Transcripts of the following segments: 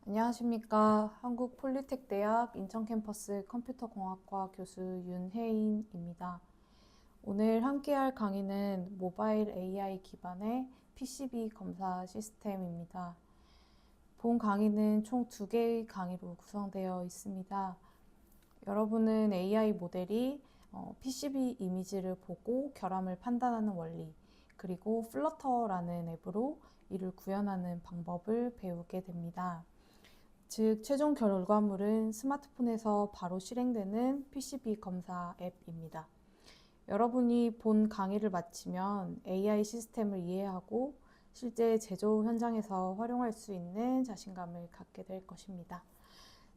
안녕하십니까. 한국폴리텍대학 인천캠퍼스 컴퓨터공학과 교수 윤혜인입니다. 오늘 함께할 강의는 모바일 AI 기반의 PCB 검사 시스템입니다. 본 강의는 총 2개의 강의로 구성되어 있습니다. 여러분은 AI 모델이 PCB 이미지를 보고 결함을 판단하는 원리, 그리고 플러터라는 앱으로 이를 구현하는 방법을 배우게 됩니다. 즉, 최종 결과물은 스마트폰에서 바로 실행되는 PCB 검사 앱입니다. 여러분이 본 강의를 마치면 AI 시스템을 이해하고 실제 제조 현장에서 활용할 수 있는 자신감을 갖게 될 것입니다.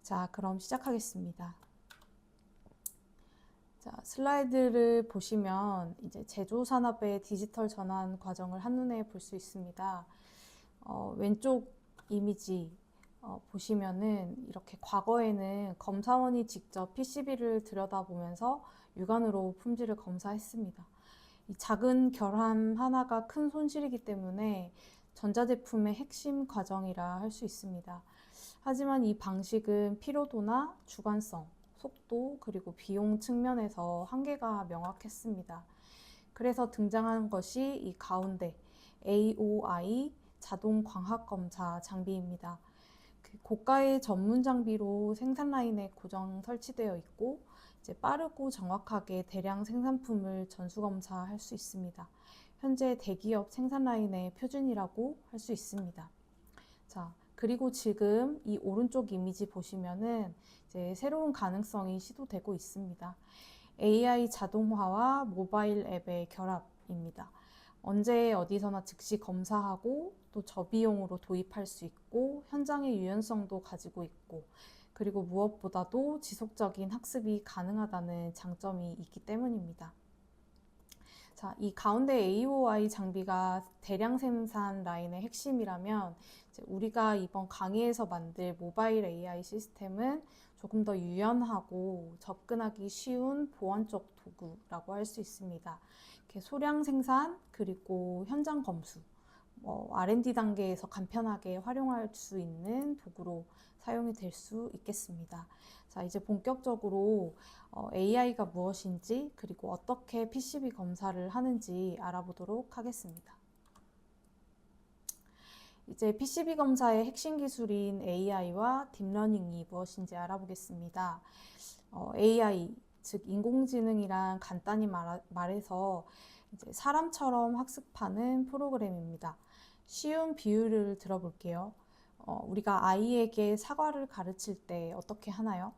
자, 그럼 시작하겠습니다. 자, 슬라이드를 보시면 이제 제조 산업의 디지털 전환 과정을 한눈에 볼 수 있습니다. 왼쪽 이미지 보시면은 이렇게 과거에는 검사원이 직접 PCB를 들여다보면서 육안으로 품질을 검사했습니다. 이 작은 결함 하나가 큰 손실이기 때문에 전자제품의 핵심 과정이라 할 수 있습니다. 하지만 이 방식은 피로도나 주관성, 속도, 그리고 비용 측면에서 한계가 명확했습니다. 그래서 등장한 것이 이 가운데 AOI 자동 광학 검사 장비입니다. 고가의 전문 장비로 생산 라인에 고정 설치되어 있고 이제 빠르고 정확하게 대량 생산품을 전수 검사할 수 있습니다. 현재 대기업 생산 라인의 표준이라고 할 수 있습니다. 자, 그리고 지금 이 오른쪽 이미지 보시면은 이제 새로운 가능성이 시도되고 있습니다. AI 자동화와 모바일 앱의 결합입니다. 언제 어디서나 즉시 검사하고 또 저비용으로 도입할 수 있고 현장의 유연성도 가지고 있고 그리고 무엇보다도 지속적인 학습이 가능하다는 장점이 있기 때문입니다. 자, 이 가운데 AOI 장비가 대량 생산 라인의 핵심이라면 우리가 이번 강의에서 만들 모바일 AI 시스템은 조금 더 유연하고 접근하기 쉬운 보안적 도구라고 할 수 있습니다. 이렇게 소량 생산 그리고 현장 검수, R&D 단계에서 간편하게 활용할 수 있는 도구로 사용이 될 수 있겠습니다. 자, 이제 본격적으로 AI가 무엇인지 그리고 어떻게 PCB 검사를 하는지 알아보도록 하겠습니다. 이제 PCB 검사의 핵심 기술인 AI와 딥러닝이 무엇인지 알아보겠습니다. AI, 즉 인공지능이란 간단히 말해서 이제 사람처럼 학습하는 프로그램입니다. 쉬운 비유를 들어볼게요. 우리가 아이에게 사과를 가르칠 때 어떻게 하나요?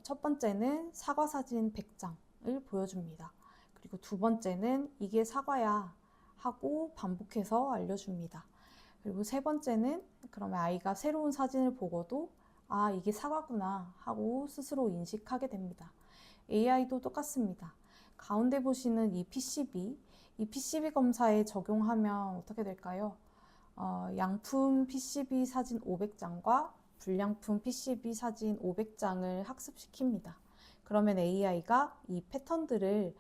첫 번째는 사과 사진 100장을 보여줍니다. 그리고 두 번째는 이게 사과야 하고 반복해서 알려줍니다. 그리고 세 번째는 그러면 아이가 새로운 사진을 보고도 아, 이게 사과구나 하고 스스로 인식하게 됩니다. AI도 똑같습니다. 가운데 보시는 이 PCB 검사에 적용하면 어떻게 될까요? 양품 PCB 사진 500장과 불량품 PCB 사진 500장을 학습시킵니다. 그러면 AI가 이 패턴들을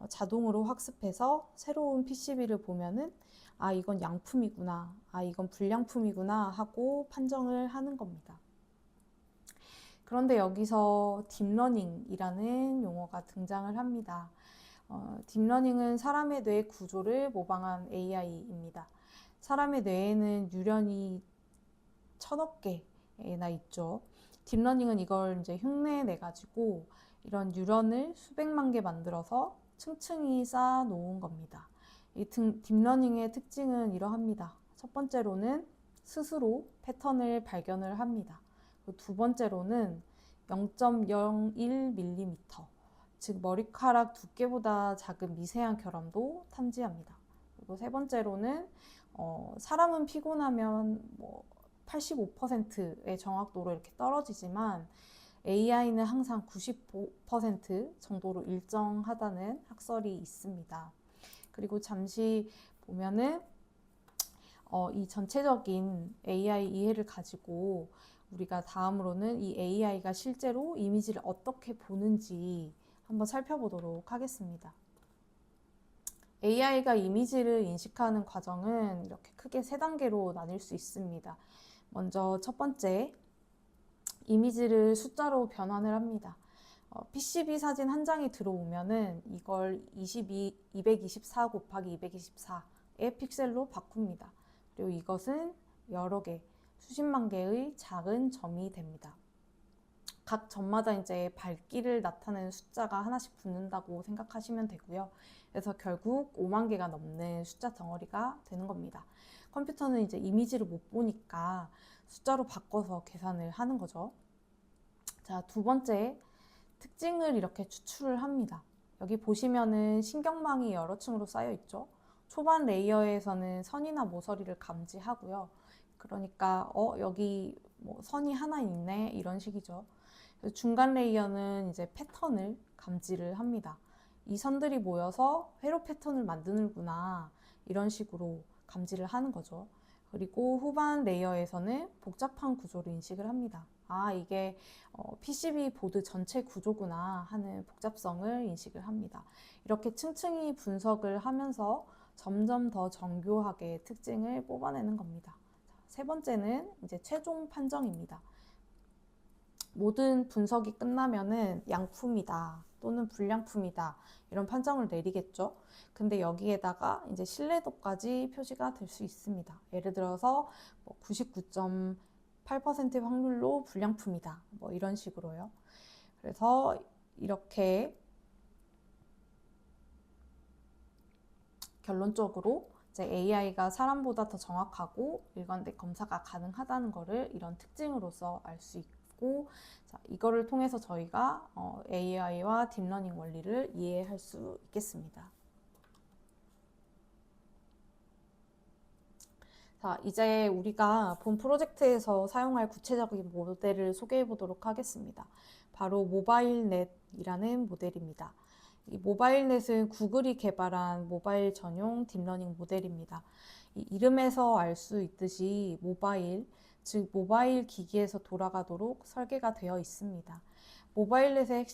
자동으로 학습해서 새로운 PCB를 보면은 아, 이건 양품이구나, 아, 이건 불량품이구나 하고 판정을 하는 겁니다. 그런데 여기서 딥러닝이라는 용어가 등장을 합니다. 딥러닝은 사람의 뇌 구조를 모방한 AI입니다. 사람의 뇌에는 뉴런이 1000억 개나 있죠. 딥러닝은 이걸 이제 흉내내 가지고 이런 뉴런을 수백만 개 만들어서 층층이 쌓아 놓은 겁니다. 이 딥러닝의 특징은 이러합니다. 첫 번째로는 스스로 패턴을 발견을 합니다. 두 번째로는 0.01mm, 즉 머리카락 두께보다 작은 미세한 결함도 탐지합니다. 그리고 세 번째로는 사람은 피곤하면 85%의 정확도로 이렇게 떨어지지만 AI는 항상 95% 정도로 일정하다는 학설이 있습니다. 그리고 잠시 보면은 이 전체적인 AI 이해를 가지고 우리가 다음으로는 이 AI가 실제로 이미지를 어떻게 보는지 한번 살펴보도록 하겠습니다. AI가 이미지를 인식하는 과정은 이렇게 크게 3단계로 나뉠 수 있습니다. 먼저 첫 번째, 이미지를 숫자로 변환을 합니다. PCB 사진 한 장이 들어오면은 이걸 224 곱하기 224의 픽셀로 바꿉니다. 그리고 이것은 여러 개, 수십만 개의 작은 점이 됩니다. 각 점마다 이제 밝기를 나타내는 숫자가 하나씩 붙는다고 생각하시면 되고요. 그래서 결국 5만 개가 넘는 숫자 덩어리가 되는 겁니다. 컴퓨터는 이제 이미지를 못 보니까 숫자로 바꿔서 계산을 하는 거죠. 자, 두 번째, 특징을 이렇게 추출을 합니다. 여기 보시면은 신경망이 여러 층으로 쌓여 있죠. 초반 레이어에서는 선이나 모서리를 감지하고요. 그러니까 여기 뭐 선이 하나 있네 이런 식이죠. 중간 레이어는 이제 패턴을 감지를 합니다. 이 선들이 모여서 회로 패턴을 만드는구나 이런 식으로 감지를 하는 거죠. 그리고 후반 레이어에서는 복잡한 구조를 인식을 합니다. 아, 이게 PCB 보드 전체 구조구나 하는 복잡성을 인식을 합니다. 이렇게 층층이 분석을 하면서 점점 더 정교하게 특징을 뽑아내는 겁니다. 세 번째는 이제 최종 판정입니다. 모든 분석이 끝나면은 양품이다 또는 불량품이다 이런 판정을 내리겠죠. 근데 여기에다가 이제 신뢰도까지 표시가 될 수 있습니다. 예를 들어서 99.8% 확률로 불량품이다 뭐 이런 식으로요. 그래서 이렇게 결론적으로 이제 AI가 사람보다 더 정확하고 일관된 검사가 가능하다는 것을 이런 특징으로서 알 수 있고, 자, 이거를 통해서 저희가 AI와 딥러닝 원리를 이해할 수 있겠습니다. 자, 이제 우리가 본 프로젝트에서 사용할 구체적인 모델을 소개해 보도록 하겠습니다. 바로 모바일넷이라는 모델입니다. 이 모바일넷은 구글이 개발한 모바일 전용 딥러닝 모델입니다. 이 이름에서 알 수 있듯이 모바일, 즉 모바일 기기에서 돌아가도록 설계가 되어 있습니다. 모바일넷의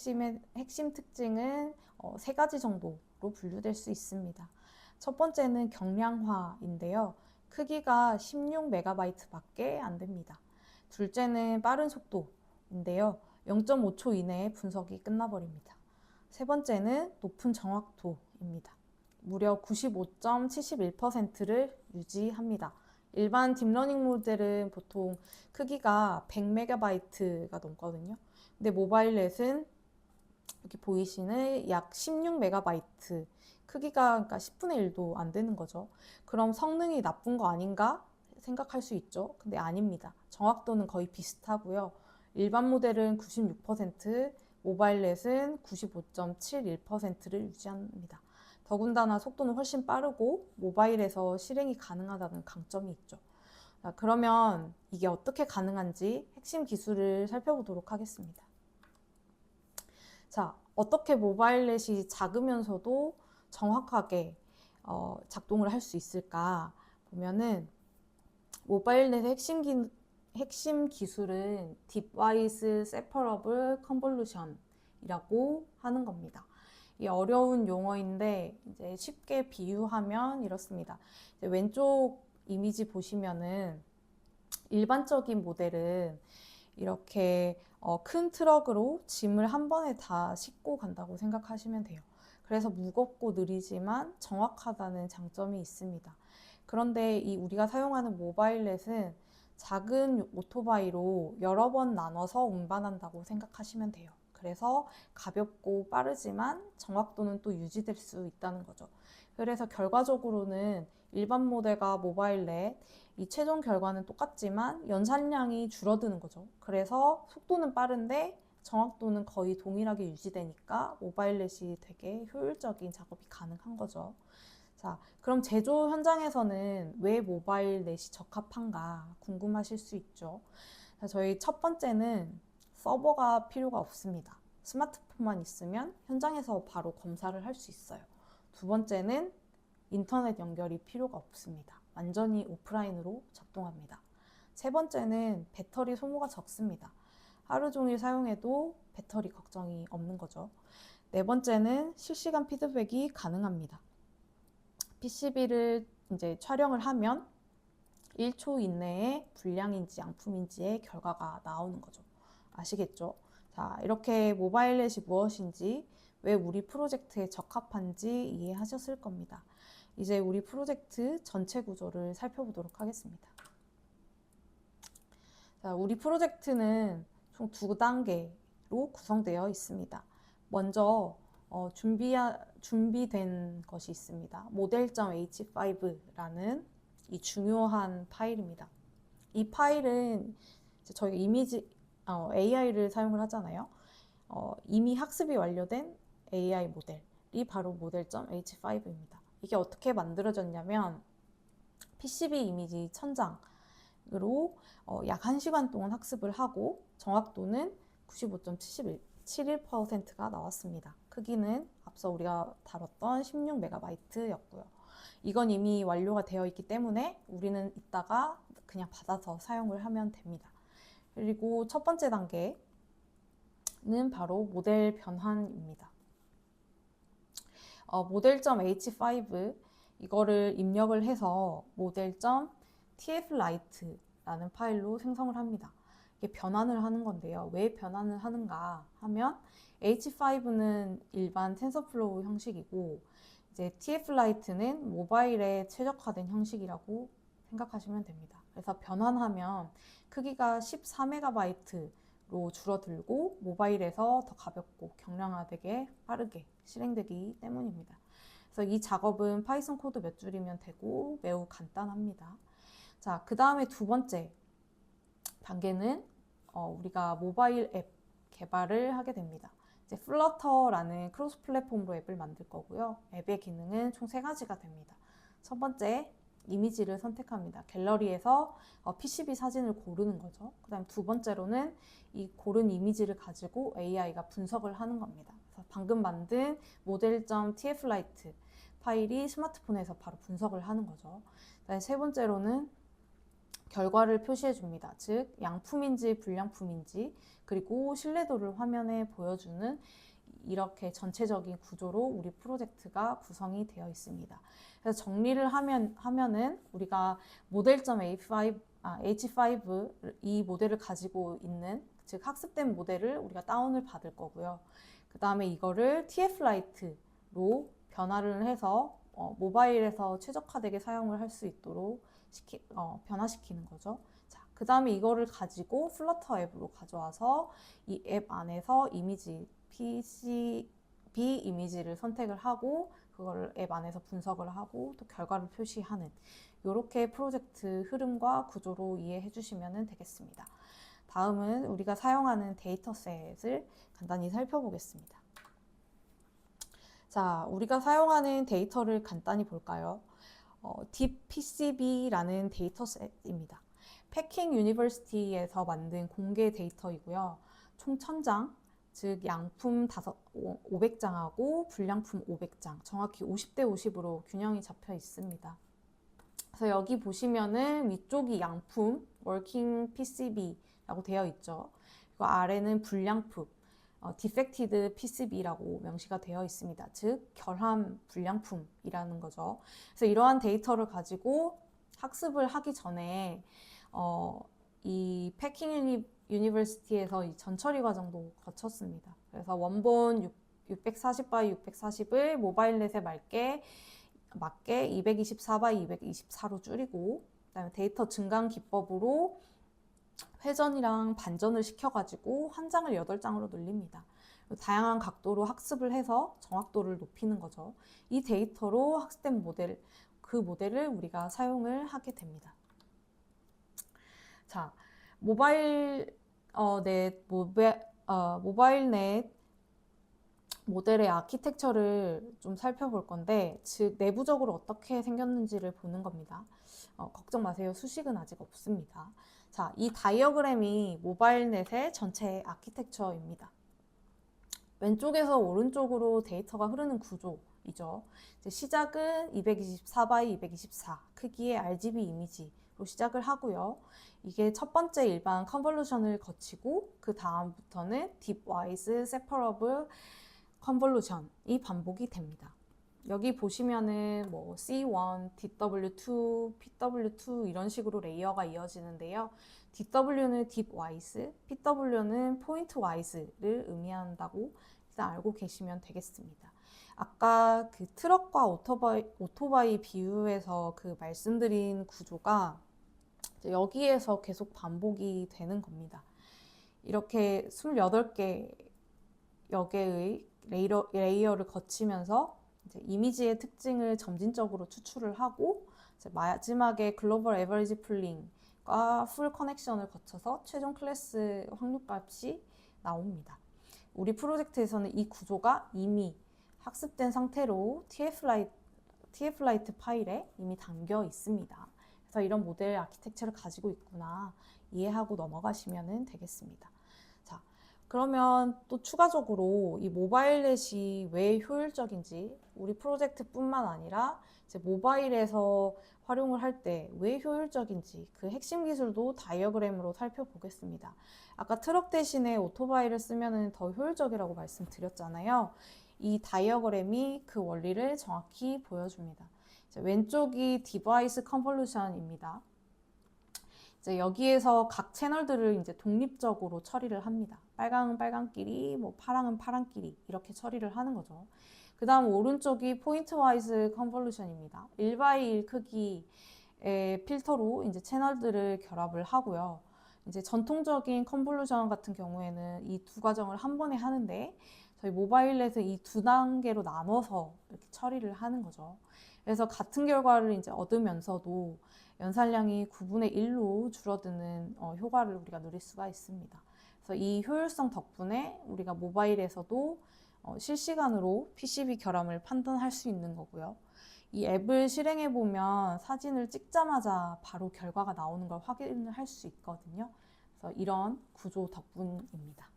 핵심 특징은 세 가지 정도로 분류될 수 있습니다. 첫 번째는 경량화인데요. 크기가 16MB 밖에 안 됩니다. 둘째는 빠른 속도인데요. 0.5초 이내에 분석이 끝나버립니다. 세 번째는 높은 정확도입니다. 무려 95.71%를 유지합니다. 일반 딥러닝 모델은 보통 크기가 100MB가 넘거든요. 근데 모바일넷은 여기 보이시는 약 16MB, 크기가 그러니까 10분의 1도 안 되는 거죠. 그럼 성능이 나쁜 거 아닌가 생각할 수 있죠. 근데 아닙니다. 정확도는 거의 비슷하고요. 일반 모델은 96%, 모바일넷은 95.71%를 유지합니다. 더군다나 속도는 훨씬 빠르고 모바일에서 실행이 가능하다는 강점이 있죠. 자, 그러면 이게 어떻게 가능한지 핵심 기술을 살펴보도록 하겠습니다. 자, 어떻게 모바일넷이 작으면서도 정확하게 작동을 할 수 있을까 보면은 모바일넷의 핵심 기술은 딥와이스 세퍼러블 컨볼루션이라고 하는 겁니다. 이 어려운 용어인데 이제 쉽게 비유하면 이렇습니다. 이제 왼쪽 이미지 보시면은 일반적인 모델은 이렇게 큰 트럭으로 짐을 한 번에 다 싣고 간다고 생각하시면 돼요. 그래서 무겁고 느리지만 정확하다는 장점이 있습니다. 그런데 우리가 사용하는 모바일넷은 작은 오토바이로 여러 번 나눠서 운반한다고 생각하시면 돼요. 그래서 가볍고 빠르지만 정확도는 또 유지될 수 있다는 거죠. 그래서 결과적으로는 일반 모델과 모바일넷 이 최종 결과는 똑같지만 연산량이 줄어드는 거죠. 그래서 속도는 빠른데 정확도는 거의 동일하게 유지되니까 모바일넷이 되게 효율적인 작업이 가능한 거죠. 자, 그럼 제조 현장에서는 왜 모바일넷이 적합한가 궁금하실 수 있죠. 자, 저희 첫 번째는 서버가 필요가 없습니다. 스마트폰만 있으면 현장에서 바로 검사를 할 수 있어요. 두 번째는 인터넷 연결이 필요가 없습니다. 완전히 오프라인으로 작동합니다. 세 번째는 배터리 소모가 적습니다. 하루 종일 사용해도 배터리 걱정이 없는 거죠. 네 번째는 실시간 피드백이 가능합니다. PCB를 이제 촬영을 하면 1초 이내에 불량인지 양품인지의 결과가 나오는 거죠. 아시겠죠? 자, 이렇게 모바일넷이 무엇인지, 왜 우리 프로젝트에 적합한지 이해하셨을 겁니다. 이제 우리 프로젝트 전체 구조를 살펴보도록 하겠습니다. 자, 우리 프로젝트는 총 2단계로 구성되어 있습니다. 먼저 준비된 것이 있습니다. model.h5라는 이 중요한 파일입니다. 이 파일은 이제 저희가 AI를 사용을 하잖아요. 이미 학습이 완료된 AI 모델이 바로 model.h5입니다. 이게 어떻게 만들어졌냐면 PCB 이미지 1000장으로 약 1시간 동안 학습을 하고 정확도는 95.71%가 나왔습니다. 크기는 앞서 우리가 다뤘던 16MB였고요. 이건 이미 완료가 되어 있기 때문에 우리는 이따가 그냥 받아서 사용을 하면 됩니다. 그리고 첫 번째 단계는 바로 모델 변환입니다. model.h5 이거를 입력을 해서 model.tflight라는 파일로 생성을 합니다. 이게 변환을 하는 건데요. 왜 변환을 하는가 하면 H5는 일반 텐서플로우 형식이고 이제 tflight는 모바일에 최적화된 형식이라고 생각하시면 됩니다. 그래서 변환하면 크기가 14MB로 줄어들고 모바일에서 더 가볍고 경량화되게 빠르게 실행되기 때문입니다. 그래서 이 작업은 파이썬 코드 몇 줄이면 되고 매우 간단합니다. 자, 그 다음에 두 번째 단계는 우리가 모바일 앱 개발을 하게 됩니다. 이제 플러터라는 크로스 플랫폼으로 앱을 만들 거고요. 앱의 기능은 총 3가지가 됩니다. 첫 번째, 이미지를 선택합니다. 갤러리에서 PCB 사진을 고르는 거죠. 그 다음 두 번째로는 이 고른 이미지를 가지고 AI가 분석을 하는 겁니다. 그래서 방금 만든 model.tflight 파일이 스마트폰에서 바로 분석을 하는 거죠. 그다음에 세 번째로는 결과를 표시해 줍니다. 즉 양품인지 불량품인지 그리고 신뢰도를 화면에 보여주는 이렇게 전체적인 구조로 우리 프로젝트가 구성이 되어 있습니다. 그래서 정리를 하면은 우리가 model.h5 이 모델을 가지고 있는 즉 학습된 모델을 우리가 다운을 받을 거고요. 그 다음에 이거를 tflight로 변화를 해서 모바일에서 최적화되게 사용을 할 수 있도록 변화시키는 거죠. 자, 그 다음에 이거를 가지고 플러터 앱으로 가져와서 이 앱 안에서 이미지 PCB 이미지를 선택을 하고 그거를 앱 안에서 분석을 하고 또 결과를 표시하는 이렇게 프로젝트 흐름과 구조로 이해해 주시면 되겠습니다. 다음은 우리가 사용하는 데이터셋을 간단히 살펴보겠습니다. 자, 우리가 사용하는 데이터를 간단히 볼까요? DeepPCB라는 데이터셋입니다. 패킹 유니버시티에서 만든 공개 데이터이고요. 총 1000장, 즉 양품 500장하고 불량품 500장, 정확히 50대 50으로 균형이 잡혀 있습니다. 그래서 여기 보시면은 위쪽이 양품, 워킹 PCB라고 되어 있죠. 그리고 아래는 불량품, defected PCB라고 명시가 되어 있습니다. 즉 결함 불량품이라는 거죠. 그래서 이러한 데이터를 가지고 학습을 하기 전에 이 패킹 유니버시티에서 이 전처리 과정도 거쳤습니다. 그래서 원본 640x 640을 모바일넷에 맞게 224x 224로 줄이고 그다음에 데이터 증강 기법으로 회전이랑 반전을 시켜가지고 한 장을 8장으로 늘립니다. 다양한 각도로 학습을 해서 정확도를 높이는 거죠. 이 데이터로 학습된 그 모델을 우리가 사용을 하게 됩니다. 자, 모바일넷 모델의 아키텍처를 좀 살펴볼 건데, 즉 내부적으로 어떻게 생겼는지를 보는 겁니다. 걱정 마세요. 수식은 아직 없습니다. 자, 이 다이어그램이 모바일넷의 전체 아키텍처입니다. 왼쪽에서 오른쪽으로 데이터가 흐르는 구조이죠. 시작은 224x 224 크기의 RGB 이미지로 시작을 하고요. 이게 첫 번째 일반 컨볼루션을 거치고 그 다음부터는 딥와이즈 세퍼러블 컨볼루션이 반복이 됩니다. 여기 보시면은 뭐 C1, DW2, PW2 이런 식으로 레이어가 이어지는데요. DW는 딥 와이즈, PW는 포인트 와이즈를 의미한다고 일단 알고 계시면 되겠습니다. 아까 그 트럭과 오토바이 비유에서 그 말씀드린 구조가 여기에서 계속 반복이 되는 겁니다. 이렇게 28개 여개의 레이어를 거치면서 이제 이미지의 특징을 점진적으로 추출을 하고 이제 마지막에 글로벌 에버리지 풀링과 풀 커넥션을 거쳐서 최종 클래스 확률값이 나옵니다. 우리 프로젝트에서는 이 구조가 이미 학습된 상태로 TF-라이트 파일에 이미 담겨 있습니다. 그래서 이런 모델 아키텍처를 가지고 있구나 이해하고 넘어가시면 되겠습니다. 자, 그러면 또 추가적으로 이 모바일넷이 왜 효율적인지 우리 프로젝트뿐만 아니라 이제 모바일에서 활용을 할 때 왜 효율적인지 그 핵심 기술도 다이어그램으로 살펴보겠습니다. 아까 트럭 대신에 오토바이를 쓰면 더 효율적이라고 말씀드렸잖아요. 이 다이어그램이 그 원리를 정확히 보여줍니다. 왼쪽이 디바이스 컨볼루션입니다. 이제 여기에서 각 채널들을 이제 독립적으로 처리를 합니다. 빨강은 빨강끼리, 뭐 파랑은 파랑끼리 이렇게 처리를 하는 거죠. 그 다음 오른쪽이 포인트 와이즈 컨볼루션입니다. 1x1 크기의 필터로 이제 채널들을 결합을 하고요. 이제 전통적인 컨볼루션 같은 경우에는 이 두 과정을 한 번에 하는데 저희 모바일넷은 이 두 단계로 나눠서 이렇게 처리를 하는 거죠. 그래서 같은 결과를 이제 얻으면서도 연산량이 9분의 1로 줄어드는 효과를 우리가 누릴 수가 있습니다. 그래서 이 효율성 덕분에 우리가 모바일에서도 실시간으로 PCB 결함을 판단할 수 있는 거고요. 이 앱을 실행해 보면 사진을 찍자마자 바로 결과가 나오는 걸 확인을 할 수 있거든요. 그래서 이런 구조 덕분입니다.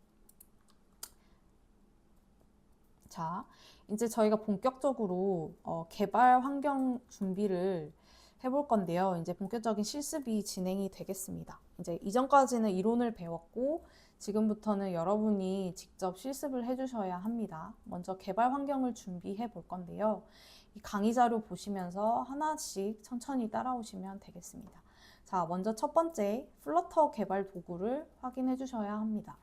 자, 이제 저희가 본격적으로 개발 환경 준비를 해볼 건데요. 이제 본격적인 실습이 진행이 되겠습니다. 이제 이전까지는 이론을 배웠고 지금부터는 여러분이 직접 실습을 해주셔야 합니다. 먼저 개발 환경을 준비해 볼 건데요. 이 강의 자료 보시면서 하나씩 천천히 따라오시면 되겠습니다. 자, 먼저 첫 번째 플러터 개발 도구를 확인해 주셔야 합니다.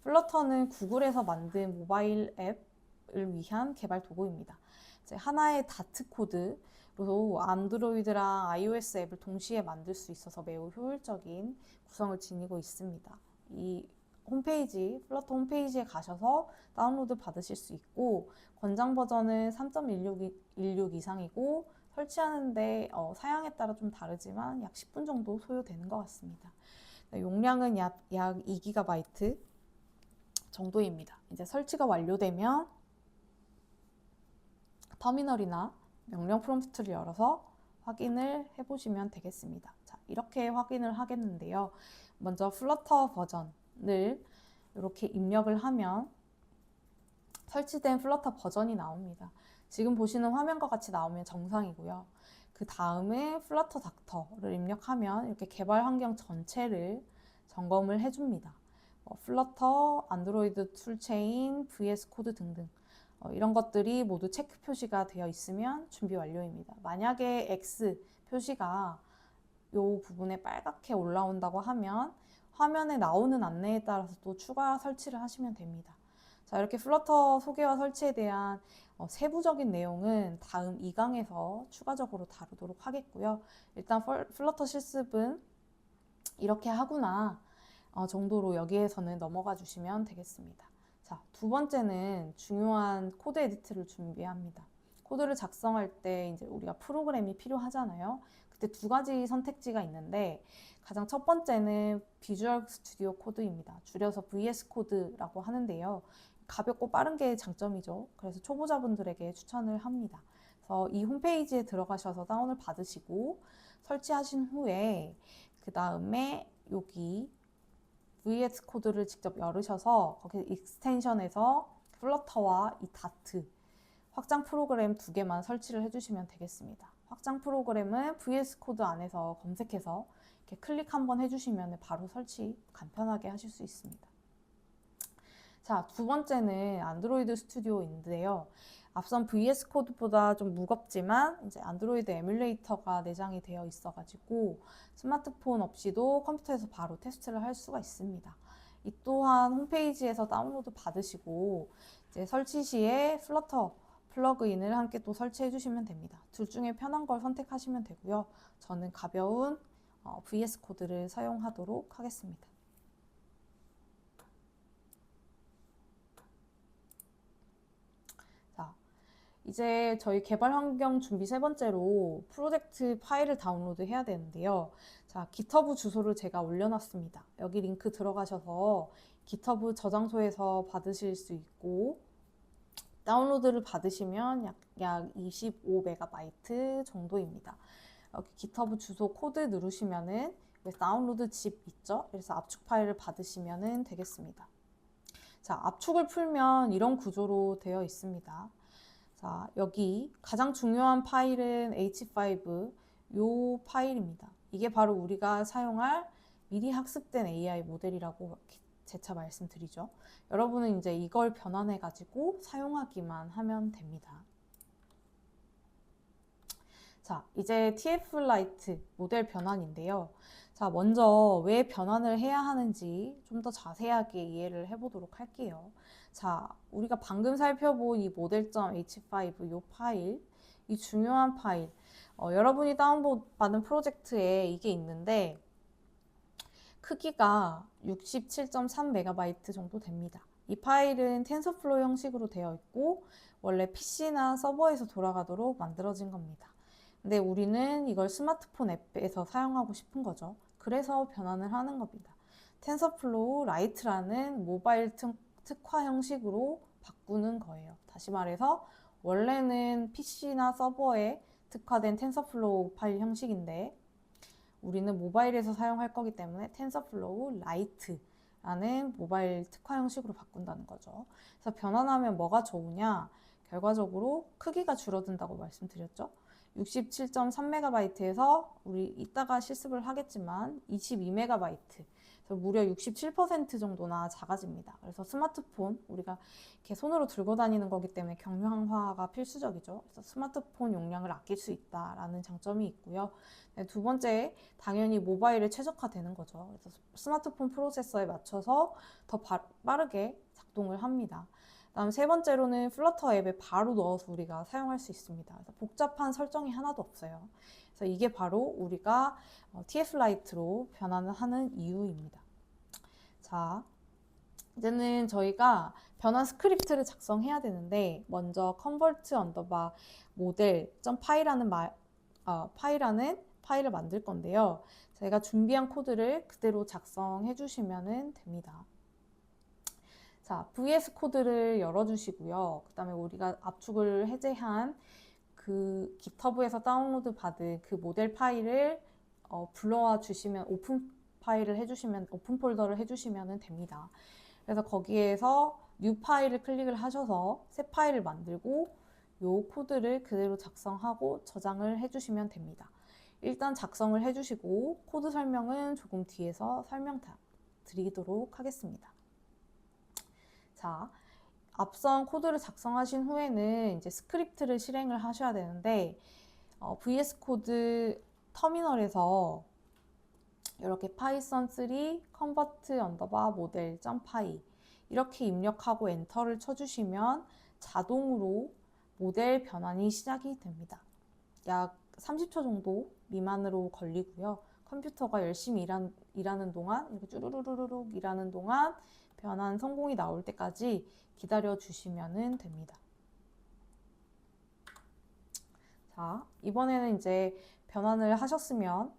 플러터는 구글에서 만든 모바일 앱을 위한 개발 도구입니다. 이제 하나의 다트 코드로 안드로이드랑 iOS 앱을 동시에 만들 수 있어서 매우 효율적인 구성을 지니고 있습니다. 이 홈페이지, 플러터 홈페이지에 가셔서 다운로드 받으실 수 있고 권장 버전은 3.16 이상이고 설치하는데 사양에 따라 좀 다르지만 약 10분 정도 소요되는 것 같습니다. 용량은 약 2GB 정도입니다. 이제 설치가 완료되면 터미널이나 명령 프롬프트를 열어서 확인을 해보시면 되겠습니다. 자, 이렇게 확인을 하겠는데요. 먼저 플러터 버전을 이렇게 입력을 하면 설치된 플러터 버전이 나옵니다. 지금 보시는 화면과 같이 나오면 정상이고요. 그 다음에 플러터 닥터를 입력하면 이렇게 개발 환경 전체를 점검을 해줍니다. 플러터, 안드로이드 툴체인, VS 코드 등등 이런 것들이 모두 체크 표시가 되어 있으면 준비 완료입니다. 만약에 X 표시가 이 부분에 빨갛게 올라온다고 하면 화면에 나오는 안내에 따라서 또 추가 설치를 하시면 됩니다. 자, 이렇게 플러터 소개와 설치에 대한 세부적인 내용은 다음 2강에서 추가적으로 다루도록 하겠고요. 일단 플러터 실습은 이렇게 하구나 정도로 여기에서는 넘어가 주시면 되겠습니다. 자, 두 번째는 중요한 코드 에디트를 준비합니다. 코드를 작성할 때 이제 우리가 프로그램이 필요하잖아요. 그때 두 가지 선택지가 있는데 가장 첫 번째는 비주얼 스튜디오 코드입니다. 줄여서 VS 코드라고 하는데요. 가볍고 빠른 게 장점이죠. 그래서 초보자분들에게 추천을 합니다. 그래서 이 홈페이지에 들어가셔서 다운을 받으시고 설치하신 후에 그 다음에 여기 VS 코드를 직접 열으셔서 거기 익스텐션에서 플러터와 이 다트 확장 프로그램 두 개만 설치를 해주시면 되겠습니다. 확장 프로그램은 VS 코드 안에서 검색해서 이렇게 클릭 한번 해주시면 바로 설치 간편하게 하실 수 있습니다. 자, 두 번째는 안드로이드 스튜디오인데요. 앞선 VS 코드보다 좀 무겁지만 이제 안드로이드 에뮬레이터가 내장이 되어 있어가지고 스마트폰 없이도 컴퓨터에서 바로 테스트를 할 수가 있습니다. 이 또한 홈페이지에서 다운로드 받으시고 이제 설치 시에 플러터 플러그인을 함께 또 설치해 주시면 됩니다. 둘 중에 편한 걸 선택하시면 되고요. 저는 가벼운 VS 코드를 사용하도록 하겠습니다. 자, 이제 저희 개발 환경 준비 세 번째로 프로젝트 파일을 다운로드 해야 되는데요. 자, GitHub 주소를 제가 올려놨습니다. 여기 링크 들어가셔서 GitHub 저장소에서 받으실 수 있고 다운로드를 받으시면 약 25MB 정도입니다. 여기 GitHub 주소 코드 누르시면은 다운로드 집 있죠? 그래서 압축 파일을 받으시면 되겠습니다. 자, 압축을 풀면 이런 구조로 되어 있습니다. 자, 여기 가장 중요한 파일은 H5 요 파일입니다. 이게 바로 우리가 사용할 미리 학습된 AI 모델이라고 재차 말씀드리죠. 여러분은 이제 이걸 변환해 가지고 사용하기만 하면 됩니다. 자, 이제 TF-Lite 모델 변환인데요. 자, 먼저 왜 변환을 해야 하는지 좀 더 자세하게 이해를 해보도록 할게요. 자, 우리가 방금 살펴본 이 모델.h5 이 파일, 이 중요한 파일, 여러분이 다운받은 프로젝트에 이게 있는데 크기가 67.3MB 정도 됩니다. 이 파일은 텐서플로우 형식으로 되어 있고 원래 PC나 서버에서 돌아가도록 만들어진 겁니다. 근데 우리는 이걸 스마트폰 앱에서 사용하고 싶은 거죠. 그래서 변환을 하는 겁니다. 텐서플로우 라이트라는 모바일 특화 형식으로 바꾸는 거예요. 다시 말해서 원래는 PC나 서버에 특화된 텐서플로우 파일 형식인데 우리는 모바일에서 사용할 거기 때문에 텐서플로우 라이트라는 모바일 특화 형식으로 바꾼다는 거죠. 그래서 변환하면 뭐가 좋으냐? 결과적으로 크기가 줄어든다고 말씀드렸죠. 67.3MB에서 우리 이따가 실습을 하겠지만 22MB, 그래서 무려 67% 정도나 작아집니다. 그래서 스마트폰, 우리가 이렇게 손으로 들고 다니는 거기 때문에 경량화가 필수적이죠. 그래서 스마트폰 용량을 아낄 수 있다라는 장점이 있고요. 네, 두 번째, 당연히 모바일에 최적화되는 거죠. 그래서 스마트폰 프로세서에 맞춰서 더 빠르게 작동을 합니다. 다음 세 번째로는 플러터 앱에 바로 넣어서 우리가 사용할 수 있습니다. 그래서 복잡한 설정이 하나도 없어요. 그래서 이게 바로 우리가 TF-Lite로 변환을 하는 이유입니다. 자, 이제는 저희가 변환 스크립트를 작성해야 되는데 먼저 convert underbar model.py라는 파일을 만들 건데요. 제가 준비한 코드를 그대로 작성해 주시면 됩니다. 자, VS 코드를 열어주시고요. 그 다음에 우리가 압축을 해제한 그 GitHub에서 다운로드 받은 그 모델 파일을 불러와 주시면 오픈 폴더를 해주시면 됩니다. 그래서 거기에서 뉴 파일을 클릭을 하셔서 새 파일을 만들고 요 코드를 그대로 작성하고 저장을 해주시면 됩니다. 일단 작성을 해주시고 코드 설명은 조금 뒤에서 설명드리도록 하겠습니다. 자, 앞선 코드를 작성하신 후에는 이제 스크립트를 실행을 하셔야 되는데 VS 코드 터미널에서 이렇게 python 3 convert underbar model.py 이렇게 입력하고 엔터를 쳐주시면 자동으로 모델 변환이 시작이 됩니다. 약 30초 정도 미만으로 걸리고요. 컴퓨터가 열심히 일하는 동안 이렇게 쭈루루루룩 일하는 동안 변환 성공이 나올 때까지 기다려 주시면 됩니다. 자, 이번에는 이제 변환을 하셨으면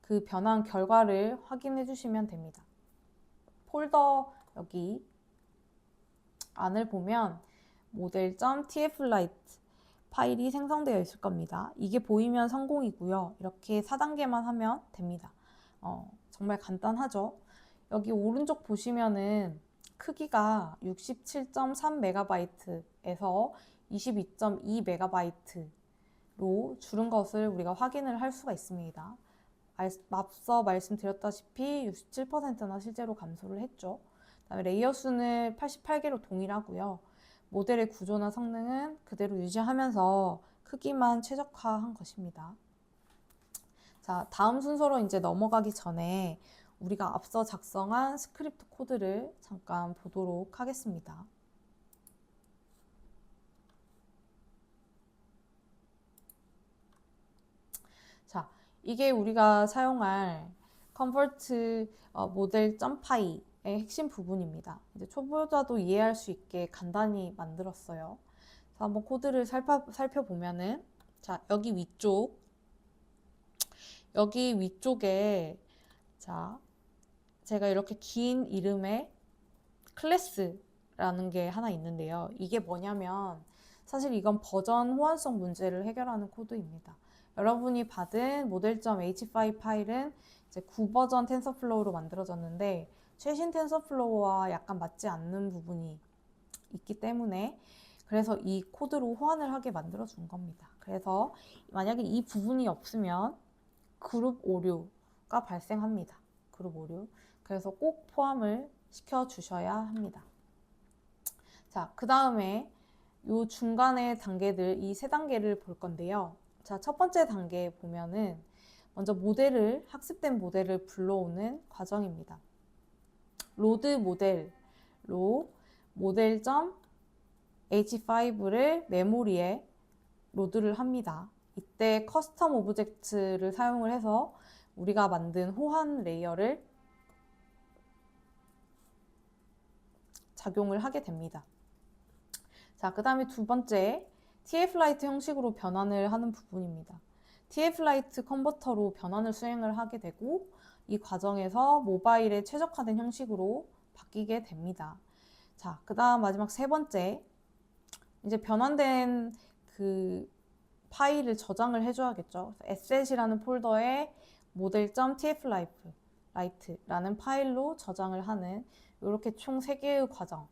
그 변환 결과를 확인해 주시면 됩니다. 폴더 여기 안을 보면 model.tf-lite 파일이 생성되어 있을 겁니다. 이게 보이면 성공이고요. 이렇게 4단계만 하면 됩니다. 정말 간단하죠? 여기 오른쪽 보시면은 크기가 67.3MB에서 22.2MB로 줄은 것을 우리가 확인을 할 수가 있습니다. 앞서 말씀드렸다시피 67%나 실제로 감소를 했죠. 그다음에 레이어 수는 88개로 동일하고요. 모델의 구조나 성능은 그대로 유지하면서 크기만 최적화한 것입니다. 자, 다음 순서로 이제 넘어가기 전에 우리가 앞서 작성한 스크립트 코드를 잠깐 보도록 하겠습니다. 자, 이게 우리가 사용할 convert model.py의 핵심 부분입니다. 이제 초보자도 이해할 수 있게 간단히 만들었어요. 자, 한번 코드를 살펴보면은, 자, 여기 위쪽에, 자, 제가 이렇게 긴 이름의 클래스라는 게 하나 있는데요. 이게 뭐냐면, 사실 이건 버전 호환성 문제를 해결하는 코드입니다. 여러분이 받은 model.h5 파일은 이제 9버전 텐서플로우로 만들어졌는데, 최신 텐서플로우와 약간 맞지 않는 부분이 있기 때문에 그래서 이 코드로 호환을 하게 만들어 준 겁니다. 그래서 만약에 이 부분이 없으면 그룹 오류가 발생합니다. 그룹 오류. 그래서 꼭 포함을 시켜 주셔야 합니다. 자, 그 다음에 요 중간의 단계들, 이 세 단계를 볼 건데요. 자, 첫 번째 단계 보면은 먼저 학습된 모델을 불러오는 과정입니다. 로드 모델로 model.h5를 메모리에 로드를 합니다. 이때 커스텀 오브젝트를 사용을 해서 우리가 만든 호환 레이어를 작용을 하게 됩니다. 자, 그 다음에 두 번째, tflite 형식으로 변환을 하는 부분입니다. tflite 컨버터로 변환을 수행을 하게 되고 이 과정에서 모바일에 최적화된 형식으로 바뀌게 됩니다. 자, 그 다음 마지막 세 번째, 이제 변환된 그 파일을 저장을 해줘야겠죠. asset이라는 폴더에 model.tflite라는 파일로 저장을 하는 이렇게 총 3개의 과정.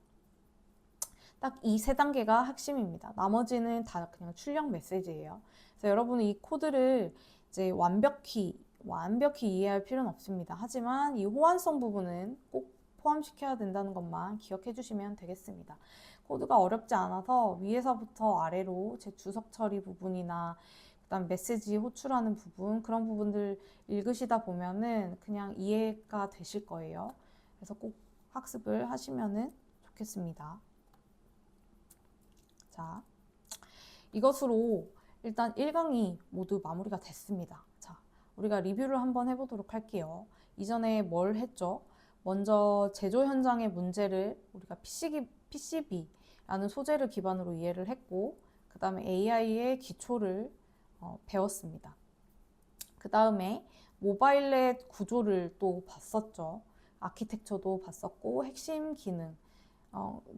딱 이 세 단계가 핵심입니다. 나머지는 다 그냥 출력 메시지예요. 그래서 여러분은 이 코드를 이제 완벽히 이해할 필요는 없습니다. 하지만 이 호환성 부분은 꼭 포함시켜야 된다는 것만 기억해 주시면 되겠습니다. 코드가 어렵지 않아서 위에서부터 아래로 제 주석 처리 부분이나 그다음 메시지 호출하는 부분, 그런 부분들 읽으시다 보면은 그냥 이해가 되실 거예요. 그래서 꼭 학습을 하시면은 좋겠습니다. 자, 이것으로 일단 1강이 모두 마무리가 됐습니다. 자, 우리가 리뷰를 한번 해보도록 할게요. 이전에 뭘 했죠? 먼저 제조 현장의 문제를 우리가 PCB라는 소재를 기반으로 이해를 했고, 그 다음에 AI의 기초를 배웠습니다. 그 다음에 모바일넷 구조를 또 봤었죠. 아키텍처도 봤었고, 핵심 기능,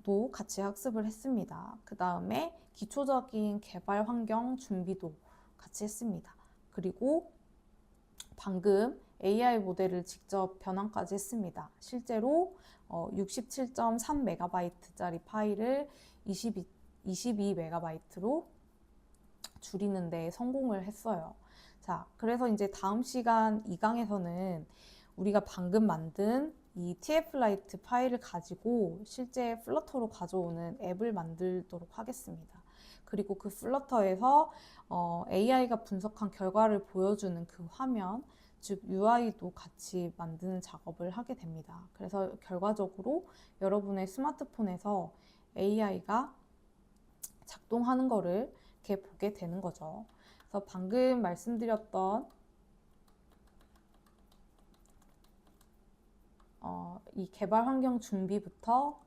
도 같이 학습을 했습니다. 그 다음에 기초적인 개발 환경 준비도 같이 했습니다. 그리고 방금 AI 모델을 직접 변환까지 했습니다. 실제로 67.3MB짜리 파일을 22MB로 줄이는 데 성공을 했어요. 자, 그래서 이제 다음 시간 2강에서는 우리가 방금 만든 이 tflite 파일을 가지고 실제 플러터로 가져오는 앱을 만들도록 하겠습니다. 그리고 그 플러터에서 AI가 분석한 결과를 보여주는 그 화면, 즉 UI도 같이 만드는 작업을 하게 됩니다. 그래서 결과적으로 여러분의 스마트폰에서 AI가 작동하는 거를 이렇게 보게 되는 거죠. 그래서 방금 말씀드렸던 이 개발 환경 준비부터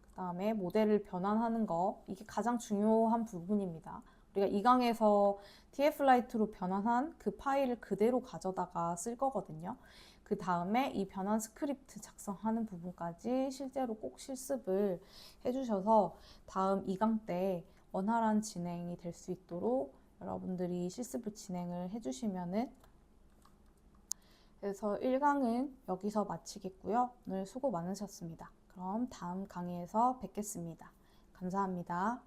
그 다음에 모델을 변환하는 거, 이게 가장 중요한 부분입니다. 우리가 이 강에서 tflite로 변환한 그 파일을 그대로 가져다가 쓸 거거든요. 그 다음에 이 변환 스크립트 작성하는 부분까지 실제로 꼭 실습을 해주셔서 다음 2강 때 원활한 진행이 될 수 있도록 여러분들이 실습을 진행을 해주시면은, 그래서 1강은 여기서 마치겠고요. 오늘 수고 많으셨습니다. 그럼 다음 강의에서 뵙겠습니다. 감사합니다.